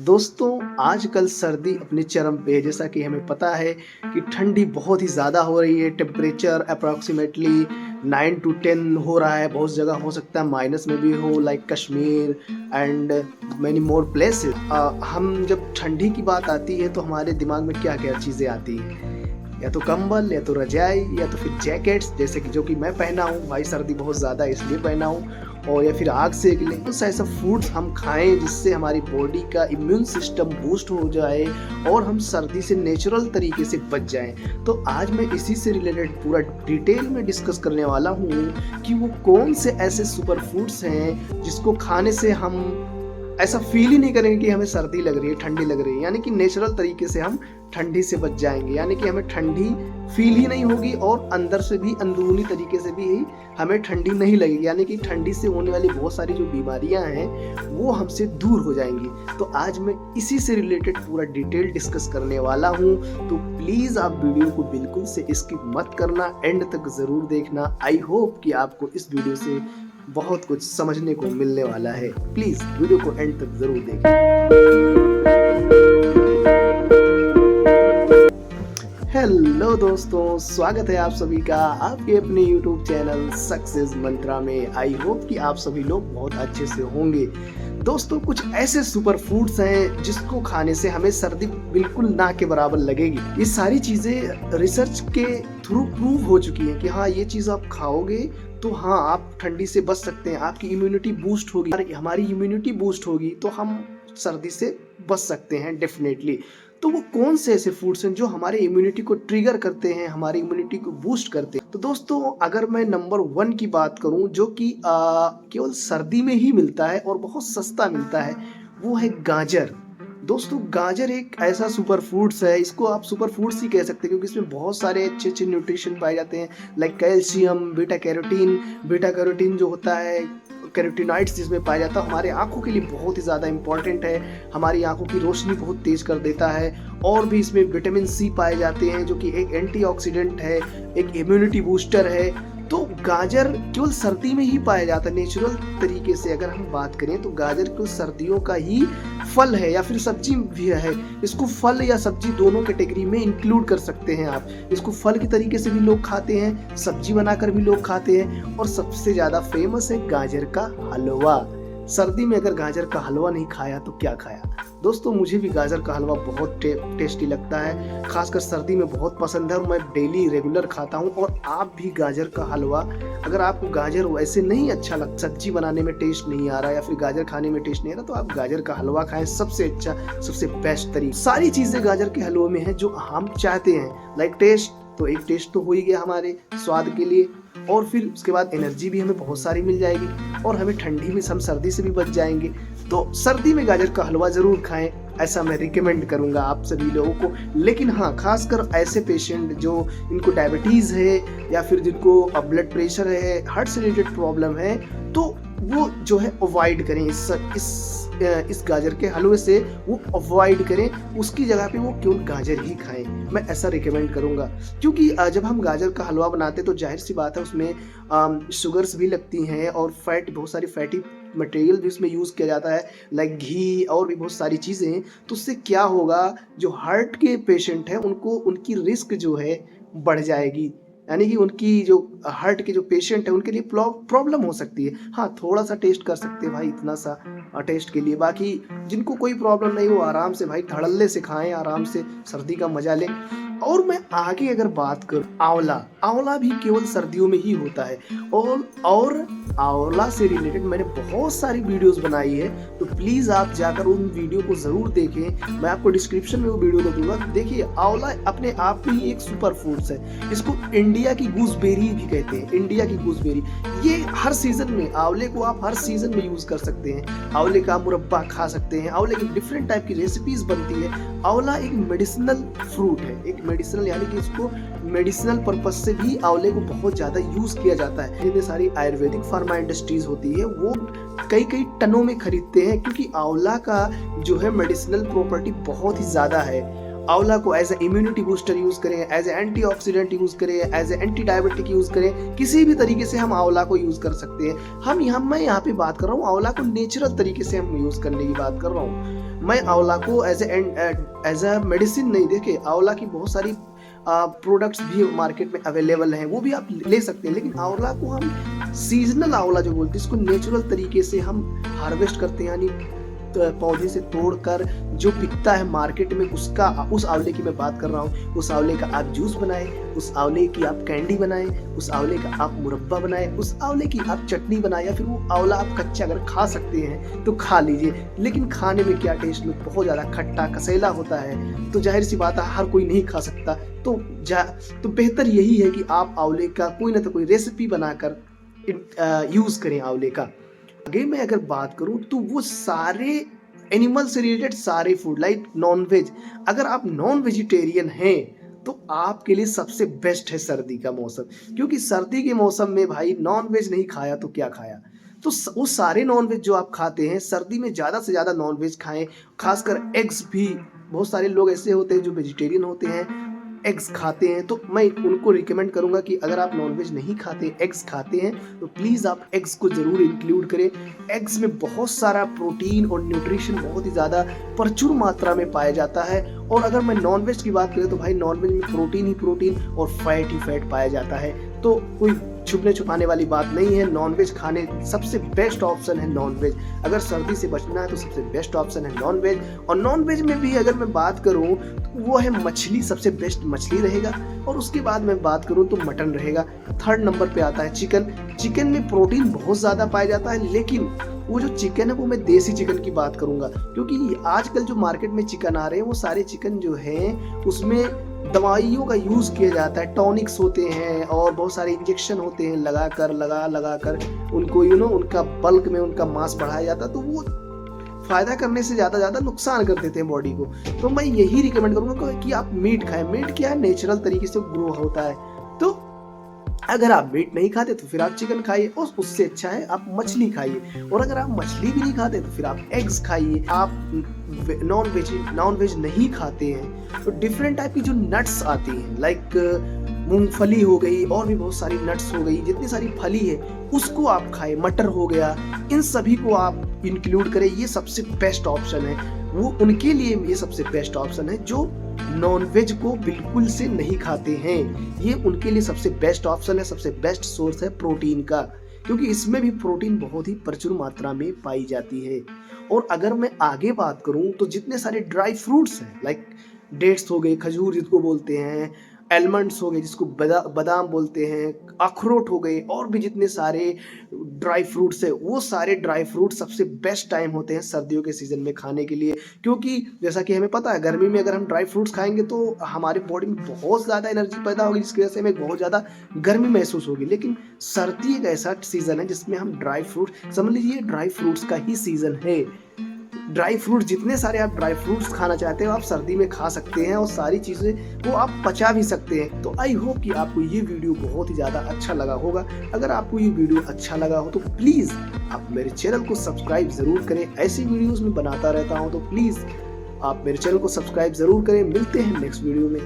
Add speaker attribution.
Speaker 1: दोस्तों आजकल सर्दी अपने चरम पे है। जैसा कि हमें पता है कि ठंडी बहुत ही ज़्यादा हो रही है। टेम्परेचर अप्रॉक्सीमेटली 9 टू 10 हो रहा है। बहुत जगह हो सकता है माइनस में भी हो, like Kashmir and many more places. हम जब ठंडी की बात आती है तो हमारे दिमाग में क्या क्या चीज़ें आती हैं, या तो कंबल, या तो रजाई, या तो फिर जैकेट्स, जैसे कि जो कि मैं पहना हूँ। भाई सर्दी बहुत ज़्यादा इसलिए पहना हूँ। और या फिर आग सेक लें। तो ऐसा फूड्स हम खाएं जिससे हमारी बॉडी का इम्यून सिस्टम बूस्ट हो जाए और हम सर्दी से नेचुरल तरीके से बच जाएं। तो आज मैं इसी से रिलेटेड पूरा डिटेल में डिस्कस करने वाला हूँ कि वो कौन से ऐसे सुपर फूड्स हैं जिसको खाने से हम ऐसा फील ही नहीं करेंगे कि हमें सर्दी लग रही है, ठंडी लग रही है। यानी कि नेचुरल तरीके से हम ठंडी से बच जाएंगे। यानी कि हमें ठंडी फील ही नहीं होगी और अंदर से भी, अंदरूनी तरीके से भी हमें ठंडी नहीं लगेगी। यानी कि ठंडी से होने वाली बहुत सारी जो बीमारियां हैं वो हमसे दूर हो जाएंगी। तो आज मैं इसी से रिलेटेड पूरा डिटेल डिस्कस करने वाला हूँ। तो प्लीज़ आप वीडियो को बिल्कुल से स्किप मत करना, एंड तक ज़रूर देखना। आई होप कि आपको इस वीडियो से बहुत कुछ समझने को मिलने वाला है। प्लीज वीडियो को एंड तक जरूर देखें। हेलो दोस्तों, स्वागत है आप सभी का आपके अपने YouTube चैनल सक्सेस मंत्रा में। आई होप कि आप सभी लोग बहुत अच्छे से होंगे। दोस्तों कुछ ऐसे सुपर फूड्स हैं जिसको खाने से हमें सर्दी बिल्कुल ना के बराबर लगेगी। ये सारी चीजें रिसर्च के थ्रू प्रूव हो चुकी हैं कि हाँ, ये चीज आप खाओगे तो हाँ, आप ठंडी से बच सकते हैं, आपकी इम्यूनिटी बूस्ट होगी। हमारी इम्यूनिटी बूस्ट होगी तो हम सर्दी से बच सकते हैं डेफिनेटली। तो वो कौन से ऐसे फूड्स हैं जो हमारे इम्यूनिटी को ट्रिगर करते हैं, हमारी इम्यूनिटी को बूस्ट करते हैं। तो दोस्तों अगर मैं नंबर 1 की बात करूं जो कि केवल सर्दी में ही मिलता है और बहुत सस्ता मिलता है, वो है गाजर। दोस्तों गाजर एक ऐसा सुपर फूड्स है, इसको आप सुपर फूड्स ही कह सकते हैं क्योंकि इसमें बहुत सारे अच्छे अच्छे न्यूट्रिशन पाए जाते हैं, लाइक कैल्शियम, बीटा कैरोटीन जो होता है, कैरोटीनॉइड्स जिसमें पाया जाता है, हमारे आंखों के लिए बहुत ही ज़्यादा इंपॉर्टेंट है। हमारी आंखों की रोशनी बहुत तेज कर देता है। और भी इसमें विटामिन सी पाए जाते हैं जो कि एक एंटीऑक्सीडेंट है, एक इम्यूनिटी बूस्टर है। तो गाजर केवल सर्दी में ही पाया जाता है नेचुरल तरीके से। अगर हम बात करें तो गाजर केवल सर्दियों का ही फल है या फिर सब्जी भी है। इसको फल या सब्जी दोनों कैटेगरी में इंक्लूड कर सकते हैं आप। इसको फल के तरीके से भी लोग खाते हैं, सब्जी बनाकर भी लोग खाते हैं, और सबसे ज़्यादा फेमस है गाजर का हलवा। सर्दी में अगर गाजर का हलवा नहीं खाया तो क्या खाया। दोस्तों मुझे भी गाजर का हलवा बहुत टेस्टी लगता है, खासकर सर्दी में बहुत पसंद है और मैं डेली रेगुलर खाता हूं। और आप भी गाजर का हलवा, अगर आपको गाजर वैसे नहीं अच्छा लगता, सब्जी बनाने में टेस्ट नहीं आ रहा या फिर गाजर खाने में टेस्ट नहीं आ रहा, तो आप गाजर का हलवा खाएं। सबसे अच्छा, सबसे बेस्ट तरीका। सारी चीज़ें गाजर के हलवे में है जो हम चाहते हैं, लाइक टेस्ट। तो एक टेस्ट तो हो ही गया हमारे स्वाद के लिए, और फिर उसके बाद एनर्जी भी हमें बहुत सारी मिल जाएगी और हमें ठंडी में, हम सर्दी से भी बच जाएंगे। तो सर्दी में गाजर का हलवा ज़रूर खाएं, ऐसा मैं रिकमेंड करूंगा आप सभी लोगों को। लेकिन हाँ, खासकर ऐसे पेशेंट जो इनको डायबिटीज़ है या फिर जिनको ब्लड प्रेशर है, हार्ट से रिलेटेड प्रॉब्लम है, तो वो जो है अवॉइड करें इस गाजर के हलवे से, वो अवॉइड करें। उसकी जगह पे वो केवल गाजर ही खाएं, मैं ऐसा रिकमेंड करूंगा। क्योंकि जब हम गाजर का हलवा बनाते हैं तो जाहिर सी बात है उसमें शुगर्स भी लगती हैं और फैट, बहुत सारी फैटी मटेरियल भी उसमें यूज़ किया जाता है, लाइक घी और भी बहुत सारी चीज़ें हैं। तो उससे क्या होगा, जो हार्ट के पेशेंट हैं उनको, उनकी रिस्क जो है बढ़ जाएगी। यानी कि उनकी जो हार्ट के जो पेशेंट है उनके लिए प्रॉब्लम हो सकती है। हाँ, थोड़ा सा टेस्ट कर सकते हैं भाई, इतना सा टेस्ट के लिए। बाकी जिनको कोई प्रॉब्लम नहीं, वो आराम से भाई धड़ल्ले से खाएं, आराम से सर्दी का मजा लें। और मैं आगे अगर बात करूं, आंवला भी केवल सर्दियों में ही होता है। और आंवला से रिलेटेड मैंने बहुत सारी वीडियोस बनाई है, तो प्लीज आप जाकर उन वीडियो को जरूर देखें। मैं आपको डिस्क्रिप्शन में वो वीडियो दे दूंगा। देखिए, आंवला अपने आप में ही एक सुपर फूड्स है। इसको इंडिया की गूसबेरी भी कहते हैं, इंडिया की गूसबेरी। ये हर सीजन में, आंवले को आप हर सीजन में यूज कर सकते हैं। आंवले का मुरब्बा खा सकते हैं, आंवले की डिफरेंट टाइप की रेसिपीज बनती है। आंवला एक मेडिसिनल फ्रूट है, एक मेडिसिनल, यानी कि इसको मेडिसिनल पर्पस से भी आंवले को बहुत ज्यादा यूज किया जाता है। जितने सारी आयुर्वेदिक फार्मा इंडस्ट्रीज होती है वो कई टनों में खरीदते हैं, क्योंकि आंवला का जो है मेडिसिनल प्रॉपर्टी बहुत ही ज्यादा है। आंवला को as a immunity booster use करें, एज ए एंटीऑक्सीडेंट यूज करें, as a anti diabetic use करें, किसी भी तरीके से हम आंवला को यूज कर सकते हैं। मैं यहाँ पे बात कर रहा हूँ आंवला को नेचुरल तरीके से हम यूज करने की बात कर रहा हूँ। मैं आंवला को एज अ मेडिसिन नहीं, देखिए आंवला की बहुत सारी प्रोडक्ट्स भी मार्केट में अवेलेबल हैं, वो भी आप ले सकते हैं, लेकिन आंवला को हम सीजनल आंवला जो बोलते हैं, इसको नेचुरल तरीके से हम हार्वेस्ट करते हैं, यानी पौधे से तोड़कर जो बिकता है मार्केट में, उसका, उस आंवले की मैं बात कर रहा हूँ, उस आंवले का आप जूस बनाएं, उस आंवले की आप कैंडी बनाएं, उस आंवले का आप मुरब्बा बनाएं, उस आंवले की आप चटनी बनाएं, या फिर वो आंवला आप कच्चा अगर खा सकते हैं तो खा लीजिए। लेकिन खाने में क्या टेस्ट में बहुत ज़्यादा खट्टा कसैला होता है, तो जाहिर सी बात है हर कोई नहीं खा सकता। तो बेहतर यही है कि आप आंवले का कोई ना तो कोई रेसिपी बनाकर यूज़ करें आंवले का। आगे मैं अगर बात करूं तो वो सारे एनिमल से रिलेटेड सारे फूड लाइक नॉन वेज, अगर आप नॉन वेजिटेरियन हैं तो आपके लिए सबसे बेस्ट है सर्दी का मौसम, क्योंकि सर्दी के मौसम में भाई नॉन वेज नहीं खाया तो क्या खाया। तो वो सारे नॉन वेज जो आप खाते हैं सर्दी में ज़्यादा से ज़्यादा नॉन वेज खाएं, खासकर एग्स भी। बहुत सारे लोग ऐसे होते हैं जो वेजिटेरियन होते हैं, एग्स खाते हैं, तो मैं उनको रिकमेंड करूंगा कि अगर आप नॉनवेज नहीं खाते, एग्स खाते हैं, तो प्लीज़ आप एग्स को ज़रूर इंक्लूड करें। एग्स में बहुत सारा प्रोटीन और न्यूट्रिशन बहुत ही ज़्यादा प्रचुर मात्रा में पाया जाता है। और अगर मैं नॉनवेज की बात करें तो भाई नॉनवेज में प्रोटीन ही प्रोटीन और फैट ही फैट पाया जाता है, तो कोई छुपने छुपाने वाली बात नहीं है। नॉनवेज खाने सबसे बेस्ट ऑप्शन है नॉनवेज, अगर सर्दी से बचना है तो सबसे बेस्ट ऑप्शन है नॉनवेज। और नॉनवेज में भी अगर मैं बात करूं तो वो है मछली, सबसे बेस्ट मछली रहेगा, और उसके बाद मैं बात करूं तो मटन रहेगा। थर्ड नंबर पे आता है चिकन। चिकन में प्रोटीन बहुत ज़्यादा पाया जाता है, लेकिन वो जो चिकन है वो मैं देसी चिकन की बात करूंगा, क्योंकि आजकल जो मार्केट में चिकन आ रहे हैं वो सारे चिकन जो हैं उसमें दवाइयों का यूज़ किया जाता है, टॉनिक्स होते हैं और बहुत सारे इंजेक्शन होते हैं, लगा कर उनको उनका बल्क में उनका मांस बढ़ाया जाता है, तो वो फायदा करने से ज़्यादा नुकसान कर देते हैं बॉडी को। तो मैं यही रिकमेंड करूँगा कि आप मीट खाएं। मीट क्या है, नेचुरल तरीके से ग्रो होता है, तो अगर आप मीट नहीं खाते तो फिर आप चिकन खाइए, और उससे अच्छा है आप मछली खाइए। और अगर आप मछली भी नहीं खाते तो फिर आप एग्स खाइए। आप नॉन वेज नहीं खाते हैं तो डिफरेंट टाइप की जो नट्स आती हैं, लाइक मूंगफली हो गई, और भी बहुत सारी नट्स हो गई, जितनी सारी फली है उसको आप खाएं, मटर हो गया, इन सभी को आप इंक्लूड करें। ये सबसे बेस्ट ऑप्शन है, वो उनके लिए ये सबसे बेस्ट ऑप्शन है जो नॉन वेज को बिल्कुल से नहीं खाते हैं। ये उनके लिए सबसे बेस्ट ऑप्शन है, सबसे बेस्ट सोर्स है प्रोटीन का, क्योंकि इसमें भी प्रोटीन बहुत ही प्रचुर मात्रा में पाई जाती है। और अगर मैं आगे बात करूं तो जितने सारे ड्राई फ्रूट्स हैं, लाइक डेट्स हो गए, खजूर जिसको बोलते हैं, एलमंड्स हो गए जिसको बादाम बोलते हैं, अखरोट हो गए, और भी जितने सारे ड्राई फ्रूट्स है, वो सारे ड्राई फ्रूट सबसे बेस्ट टाइम होते हैं सर्दियों के सीज़न में खाने के लिए। क्योंकि जैसा कि हमें पता है गर्मी में अगर हम ड्राई फ्रूट्स खाएंगे तो हमारे बॉडी में बहुत ज़्यादा एनर्जी पैदा होगी, जिसकी वजह से हमें बहुत ज़्यादा गर्मी महसूस होगी। लेकिन सर्दी एक ऐसा सीज़न है जिसमें हम ड्राई फ्रूट, समझ लीजिए ड्राई फ्रूट्स का ही सीज़न है। ड्राई फ्रूट जितने सारे आप ड्राई फ्रूट्स खाना चाहते हो आप सर्दी में खा सकते हैं, और सारी चीज़ें वो आप पचा भी सकते हैं। तो आई होप कि आपको ये वीडियो बहुत ही ज़्यादा अच्छा लगा होगा। अगर आपको ये वीडियो अच्छा लगा हो तो प्लीज़ आप मेरे चैनल को सब्सक्राइब ज़रूर करें, ऐसी वीडियोज़ मैं बनाता रहता हूँ, तो प्लीज़ आप मेरे चैनल को सब्सक्राइब ज़रूर करें। मिलते हैं नेक्स्ट वीडियो में।